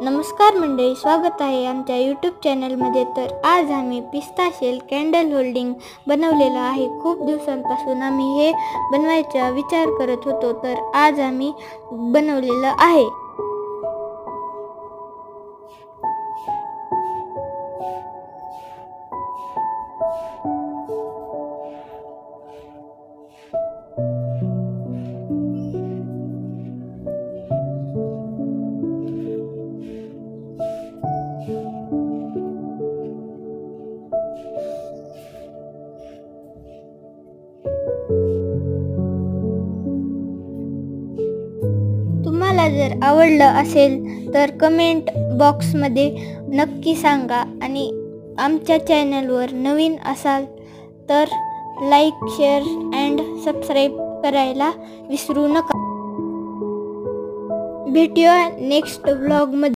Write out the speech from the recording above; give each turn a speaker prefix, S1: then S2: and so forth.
S1: नमस्कार मंडळी, स्वागत आहे आमच्या यूट्यूब चॅनलमध्ये। तर आज आम्ही पिस्ता शेल कॅन्डल होल्डिंग बनवलेलं आहे। खूप दिवसांपासून आम्ही हे बनवायचा विचार करत होतो, तर आज आम्ही बनवलेलं आहे। तुम्हाला जर आवडलं असेल तर कमेंट बॉक्समध्ये नक्की सांगा, आणि आमच्या चॅनलवर नवीन असाल तर लाईक, शेअर अँड सबस्क्राईब करायला विसरू नका। भेटूया नेक्स्ट व्लॉगमध्ये।